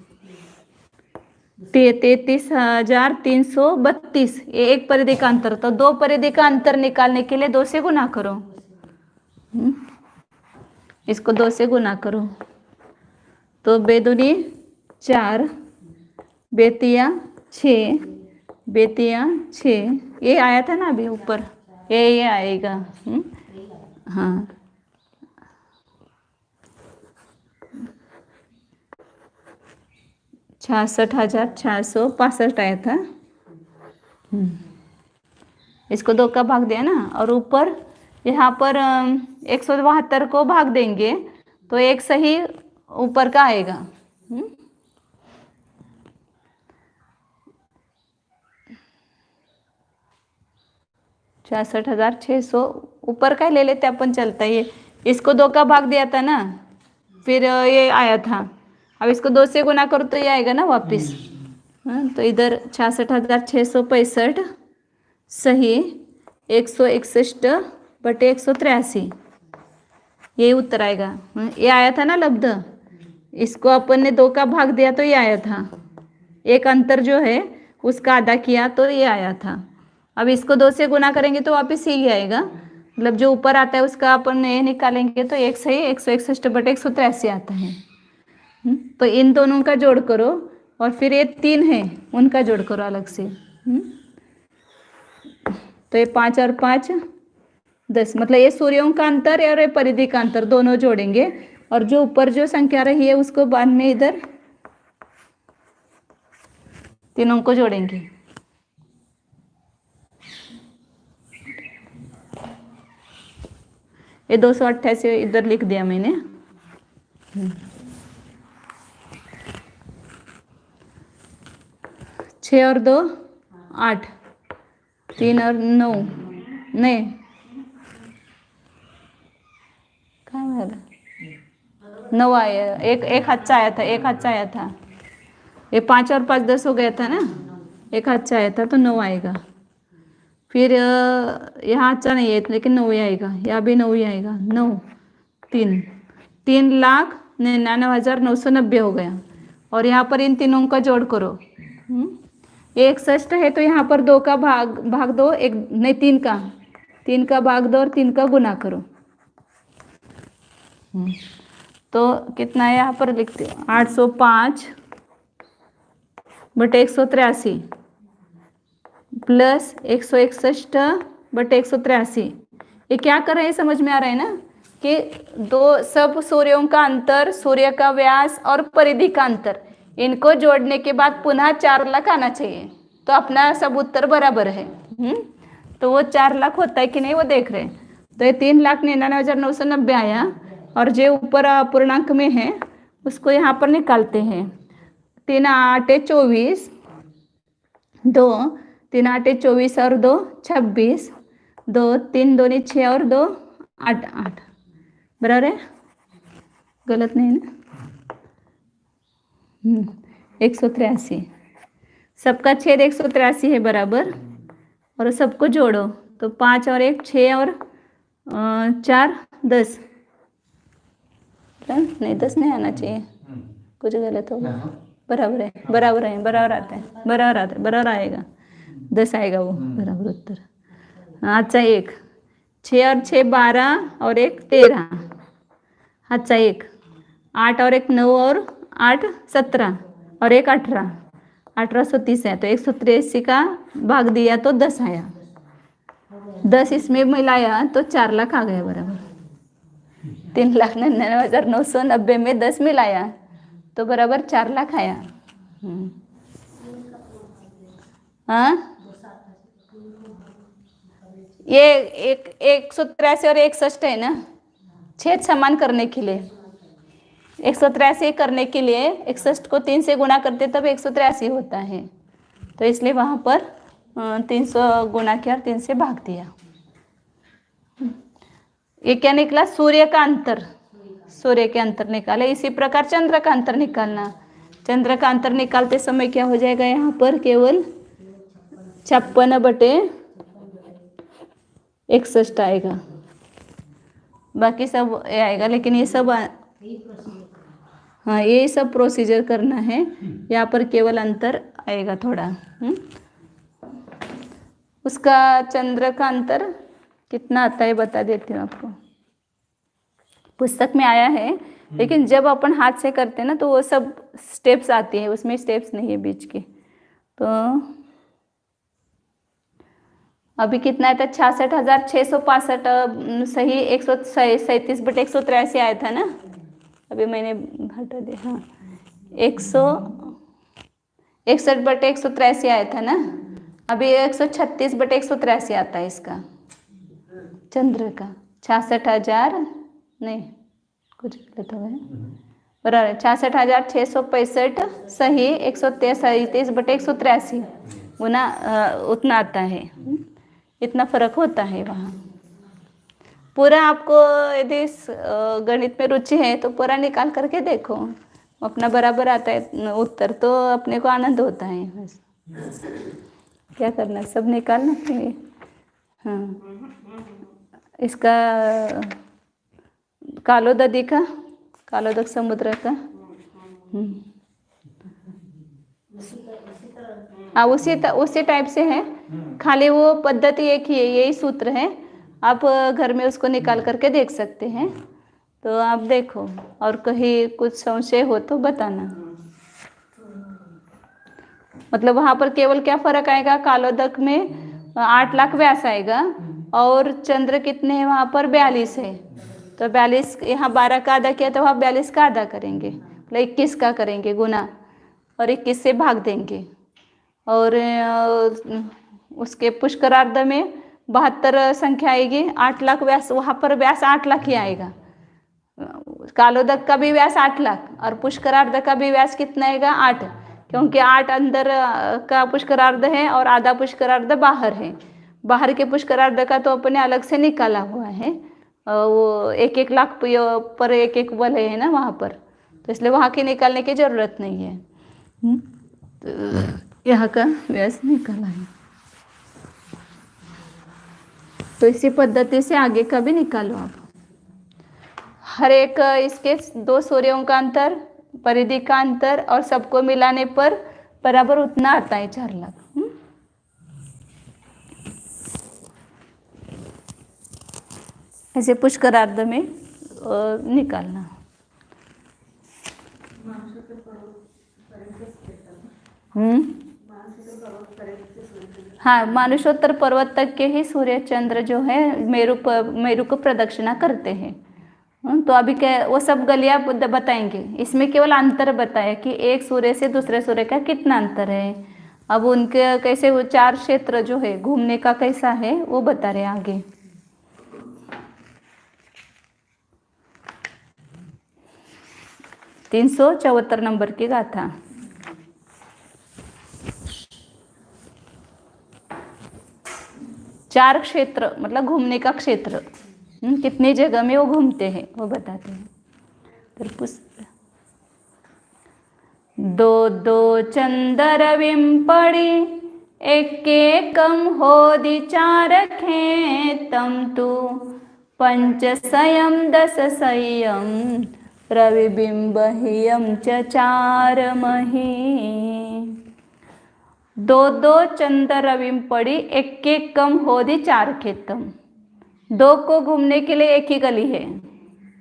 33,332. ये एक परिधि का अंतर. तो 2 परिधि का अंतर निकालने के लिए 2 से गुना करो. इसको 2 से गुना करो तो बेदुनी 4, बेतिया 6, बेतिया 6. ये आया था ना अभी ऊपर, ये आएगा. हाँ, 66,665 आया था. इसको 2 का भाग दिया ना, और ऊपर यहाँ पर 172 को भाग देंगे तो एक सही ऊपर का आएगा. 66,600 ऊपर का ले लेते अपन, चलता है ये. इसको 2 का भाग दिया था ना, फिर ये आया था अब इसको 2 से गुना करो तो ये आएगा ना वापस। हाँ, तो इधर 66,665 सही 161/183, ये उत्तर आएगा। ये आया था ना लब्ध, इसको अपन ने 2 का भाग दिया तो ये आया था, एक अंतर जो है उसका आधा किया तो ये आया था। अब इसको 2 से गुना करेंगे तो वापस यही आएगा, मतलब जो ऊपर आता है उसका अपन ये निकालेंगे तो एक सही 161/183 आता है। तो इन दोनों का जोड़ करो और फिर ये 3 है उनका जोड़ करो अलग से। तो ये 5 और 5 10, मतलब ये सूर्यों का अंतर और ये परिधि का अंतर दोनों जोड़ेंगे, और जो ऊपर जो संख्या रही है उसको बाद में इधर तीनों को जोड़ेंगे। ये 288 इधर लिख दिया मैंने। 6 और 2 8, 3 और 9 नहीं काय मिळालं 9 आया, एक हाथचा आया था, एक हाथचा आया था। ये 5 और 5 10 हो गया था ना, एक हाथचा आया था तो 9 आएगा। फिर यहाँ अच्छा नहीं है लेकिन 9 ही आएगा, यहाँ भी 9 ही आएगा। 9 3,99,990 हो गया, और यहाँ पर इन तीनों का जोड़ करो। ये 61 है तो यहाँ पर 2 का भाग दो, एक नहीं 3 का भाग दो और 3 का गुना करो। तो कितना है यहाँ पर लिखते 805/183 प्लस 161/183। ये क्या कर रहे हैं समझ में आ रहा है ना, कि दो सब सूर्यों का अंतर, सूर्य का व्यास और परिधि का अंतर, इनको जोड़ने के बाद पुनः 4 लाख आना चाहिए, तो अपना सब उत्तर बराबर है। तो वो 4 लाख होता है कि नहीं वो देख रहे हैं। तो ये 3,99,990 आया, और जो ऊपर पूर्णांक में है उसको यहाँ पर निकालते हैं। 3 8 24, 2 3 8 24 और 2 26, 2 3 2 6 और 2 8 8, बराबर है, गलत नहीं है ना। 183, सबका छेद 183 है बराबर, और सबको जोड़ो तो 5 और 1 6 और 4 10, नहीं 10 नहीं आना चाहिए, कुछ गलत होगा। बराबर है, बराबर है, बराबर आता है, बराबर आएगा, 10 आएगा वो बराबर उत्तर। हाथचा 1 6 और 6 12 और 1 13, हाथचा 1 8 और 1 9 और 8 17 और 1 18, 1830 है। तो 183 का भाग दिया तो 10 आया, 10 इसमें मिलाया तो 4 लाख आ गया बराबर। 3,99,990 में 10 मिलाया तो बराबर 4 लाख आया। हाँ ये 183 और 61 है ना, छेद समान करने के लिए। 183 करने के लिए 61 को 3 से गुणा करते तब 183 होता है, तो इसलिए वहाँ पर 300 गुणा किया और 3 से भाग दिया। ये क्या निकला, सूर्य का अंतर, सूर्य के अंतर निकाले। इसी प्रकार चंद्र का अंतर निकालना, चंद्र का अंतर निकालते समय क्या हो जाएगा, यहाँ पर केवल 56/61 आएगा, बाकी सब ये आएगा। लेकिन ये सब हाँ ये सब प्रोसीजर करना है, यहाँ पर केवल अंतर आएगा थोड़ा। उसका चंद्र का अंतर कितना आता है बता देती हूँ आपको, पुस्तक में आया है, लेकिन जब अपन हाथ से करते हैं ना तो वो सब स्टेप्स आती है, उसमें स्टेप्स नहीं है बीच के। तो अभी कितना आया था, 66,665 सही 137/183 आया था ना, अभी मैंने हटा दिया। हाँ 161/183 आया था ना, अभी 136/183 आता है इसका चंद्र का। 66,000 नहीं कुछ गलत हो गया, बराबर 66,665 सही 137/183 गुना उतना आता है, इतना फर्क होता है वहाँ। पूरा आपको यदि गणित में रुचि है तो पूरा निकाल करके देखो, अपना बराबर आता है उत्तर तो अपने को आनंद होता है। बस क्या करना, सब निकालना चाहिए। हाँ, इसका कालोददी का, कालोदक समुद्र का। हाँ, उसी टाइप से है, खाली वो पद्धति एक ही है, यही सूत्र है। आप घर में उसको निकाल करके देख सकते हैं। तो आप देखो, और कहीं कुछ संशय हो तो बताना। मतलब वहाँ पर केवल क्या फर्क आएगा, कालोदक में 8 लाख व्यास आएगा और चंद्र कितने हैं वहाँ पर 42 है। तो 42, यहाँ 12 का आधा किया तो वहाँ 42 का आधा करेंगे, मतलब 21 का करेंगे गुना, और 21 से भाग देंगे। और उसके पुष्करार्ध में 72 संख्या आएगी, 8 लाख व्यास, वहाँ पर व्यास 8 लाख ही आएगा। कालोदक का भी व्यास 8 लाख और पुष्करार्ध का भी व्यास कितना आएगा, 8, क्योंकि 8 अंदर का पुष्करार्ध है और आधा पुष्करार्ध बाहर है। बाहर के पुष्करार्ध का तो अपने अलग से निकाला हुआ है, वो 1-1 लाख पर 1-1 बल है ना वहाँ पर, तो इसलिए वहाँ की निकालने की जरूरत नहीं है। तो यहाँ का व्यास निकाला है, तो इसी पद्धति से आगे का भी निकालो आप। हर एक इसके 2 सूर्यों का अंतर, परिधि का अंतर, और सबको मिलाने पर बराबर उतना आता है 4 लाख। ऐसे पुष्करार्ध में निकालना। हाँ, मानुषोत्तर पर्वत तक के ही सूर्य चंद्र जो है मेरु को प्रदक्षिणा करते हैं। तो अभी क्या वो सब गलियां बताएंगे, इसमें केवल अंतर बताया कि एक सूर्य से दूसरे सूर्य का कितना अंतर है। अब उनके कैसे वो 4 क्षेत्र जो है घूमने का कैसा है वो बता रहे आगे। तीन 374 नंबर की गाथा। चार क्षेत्र मतलब घूमने का क्षेत्र, कितनी जगह में वो घूमते हैं वो बताते हैं। दो दो चंदर विंपड़ी एकेकम होदि चारखें तम तु पंच सयम 10 सयम रविबिंबहियम च चारमहि। 2-2 चंद्र रविम पड़ी एकेकम होदि चारखेतम। 2 को घूमने के लिए एक ही गली है,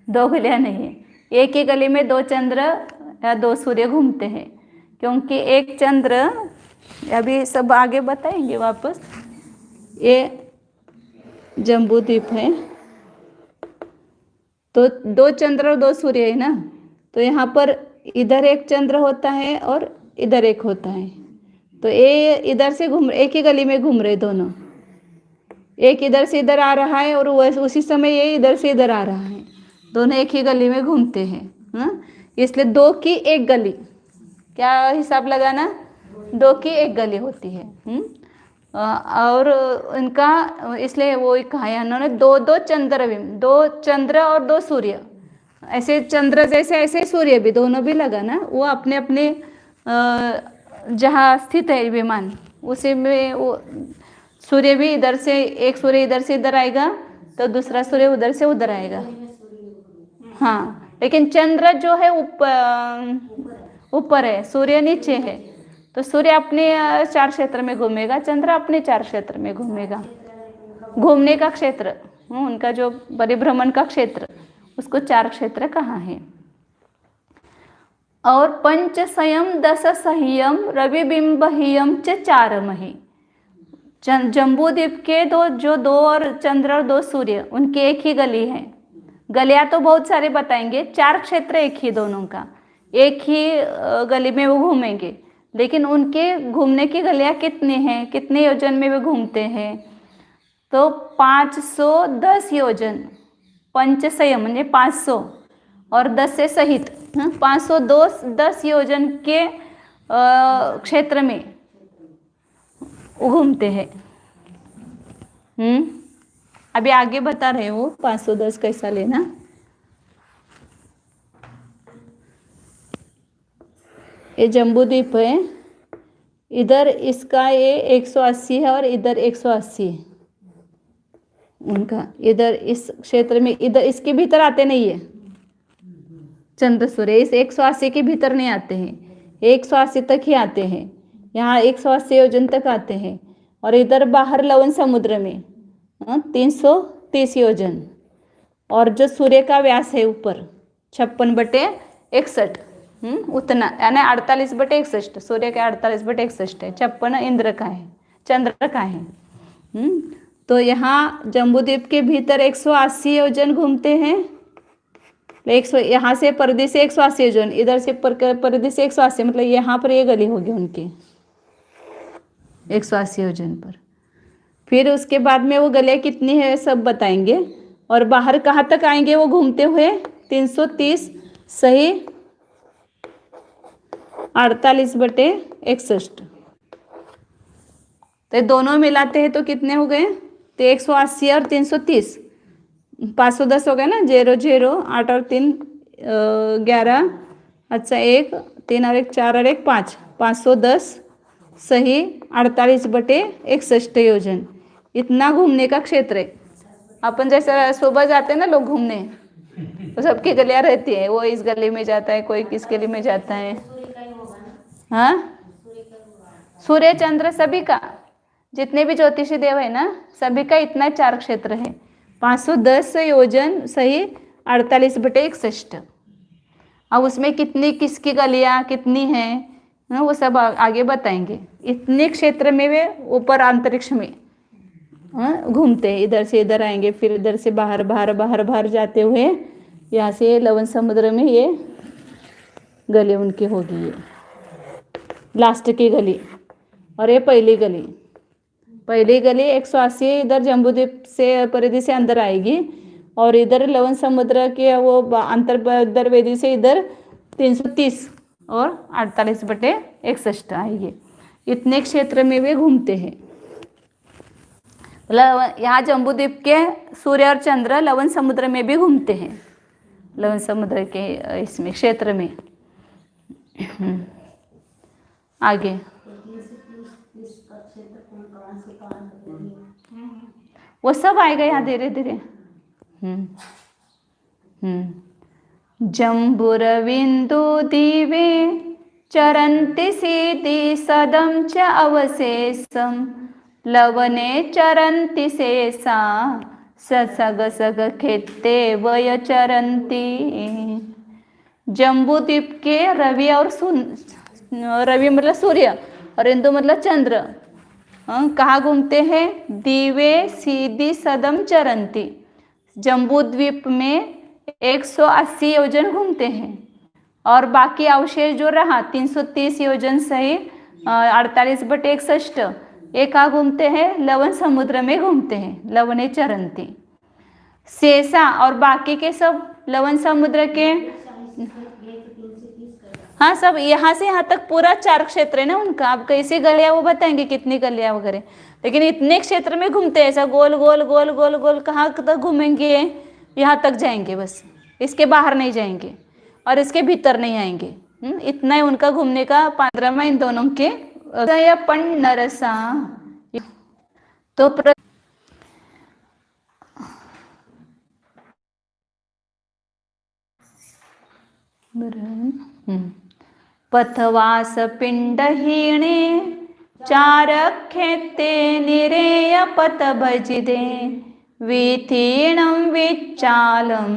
2 गलियां नहीं है, एक ही गली में 2 चंद्र या 2 सूर्य घूमते हैं। क्योंकि एक चंद्र, अभी सब आगे बताएंगे वापस, ये जम्बू द्वीप है तो 2 चंद्र और 2 सूर्य है ना, तो यहाँ पर इधर एक चंद्र होता है और इधर एक होता है। तो ये इधर से घूम, एक ही गली में घूम रहे दोनों, एक इधर से इधर आ रहा है और उसी समय ये इधर से इधर आ रहा है, दोनों एक ही गली में घूमते हैं। इसलिए 2 की 1 गली, क्या हिसाब लगाना, 2 की 1 गली होती है। और इनका इसलिए वो कहा है उन्होंने 2-2 चंद्र, 2 चंद्र और 2 सूर्य। ऐसे चंद्र जैसे ऐसे सूर्य भी दोनों भी लगाना, वो अपने अपने जहाँ स्थित है विमान उसी में वो सूर्य भी इधर से, एक सूर्य इधर से इधर आएगा तो दूसरा सूर्य उधर से उधर आएगा। हाँ, लेकिन चंद्र जो है ऊपर है, सूर्य नीचे है, तो सूर्य अपने 4 क्षेत्र में घूमेगा, चंद्र अपने 4 क्षेत्र में घूमेगा। घूमने का क्षेत्र, उनका जो परिभ्रमण का क्षेत्र, उसको 4 क्षेत्र कहा है। और पंच सयम 10 सह्यम रविबिंबहियम च चारमहि। जम्बू द्वीप के 2 और चंद्र और 2 सूर्य, उनकी एक ही गली है। गलियां तो बहुत सारे बताएंगे, 4 क्षेत्र एक ही दोनों का, एक ही गली में वो घूमेंगे, लेकिन उनके घूमने की गलियां कितनी हैं, कितने योजन में वो घूमते हैं, तो 510 योजन। पंच संयम म्हणजे 500 और 10 से सहित 510 योजन के क्षेत्र में घूमते हैं। अभी आगे बता रहे हो 510 कैसा लेना। ये जम्बूद्वीप है, इधर इसका ये 180 है और इधर 180 है उनका। इधर इस क्षेत्र में, इधर इसके भीतर आते नहीं है चंद्र सूर्य, इस 180 के भीतर नहीं आते हैं, 180 तक ही आते हैं, यहाँ 180 योजन तक आते हैं। और इधर बाहर लवन समुद्र में 330 योजन। और जो सूर्य का व्यास है ऊपर 56/61, उतना यानी 48/61, सूर्य का 48/61 है, 56 इंद्र का है, चंद्र का है। तो यहाँ जम्बूद्वीप के भीतर 180 योजन घूमते हैं, 100, यहाँ से परिधि से 180 योजन, इधर से परिधि से 180, मतलब यहाँ पर ये गली होगी उनकी 180 योजन पर। फिर उसके बाद में वो गलियाँ कितनी है सब बताएंगे। और बाहर कहाँ तक आएंगे वो घूमते हुए, 330 सही 48/61। तो दोनों मिलाते हैं तो कितने हो गए, तो 180 और 330, 510 हो गए ना, 0 0 8 और 3 11, अच्छा 1 3 और 1 4 और 1 5, 510 सही 48/61 योजन। इतना घूमने का क्षेत्र है। अपन जैसे सुबह जाते हैं ना लोग घूमने, तो सबकी गलियां रहती है, वो इस गली में जाता है, कोई किस गली में जाता है। हाँ, सूर्य चंद्र सभी का, जितने भी ज्योतिषी देव है ना, सभी का इतना 4 क्षेत्र है, 510 योजन सही 48/61। अब उसमें कितनी किसकी गलियां कितनी हैं वो सब आगे बताएंगे। इतने क्षेत्र में वे ऊपर अंतरिक्ष में घूमते हैं, इधर से इधर आएंगे, फिर इधर से बाहर बाहर बाहर बाहर जाते हुए यहाँ से लवन समुद्र में ये गली उनकी होगी, ये लास्ट की गली। और ये पहली गली 180 इधर जम्बूद्वीप से परिधि से अंदर आएगी, और इधर लवन समुद्र के वो अंतर्वेदी से इधर 330 और 48/61 आएगी। इतने क्षेत्र में वे घूमते हैं। मतलब यहाँ जम्बूद्वीप के सूर्य और चंद्र लवन समुद्र में भी घूमते हैं, लवन समुद्र के इसमें क्षेत्र में। आगे वो सब आएगा यहाँ धीरे धीरे। जम्बुरविन्दु दिवे चरन्ति सीति सदं च अवशेषं लवने चरन्ति शेषा ससग खेते वय चरन्ति। जम्बूद्वीप के रवि और रवि मतलब सूर्य और इंदु मतलब चंद्र कहाँ घूमते हैं, दीवे सीधी सदम चरंती। जम्बूद्वीप में 180 योजन घूमते हैं, और बाकी अवशेष जो रहा 330 योजन सही 48/61 ये कहाँ घूमते हैं, लवन समुद्र में घूमते हैं, लवने चरंती। शेषा और बाकी के सब लवन समुद्र के, हाँ सब यहाँ से यहाँ तक पूरा 4 क्षेत्र है ना उनका। अब कैसी गलियाँ वो बताएंगे कितनी गलियाँ वगैरह, लेकिन इतने क्षेत्र में घूमते हैं, ऐसा गोल गोल गोल गोल गोल कहाँ तक घूमेंगे, यहाँ तक जाएंगे बस, इसके बाहर नहीं जाएंगे और इसके भीतर नहीं आएंगे। इतना ही उनका घूमने का 15वां इन दोनों के पण नरसा। तो पथवास पिंडहीणे चारखेते निरेय पथ भजिदे विथीणं विचालम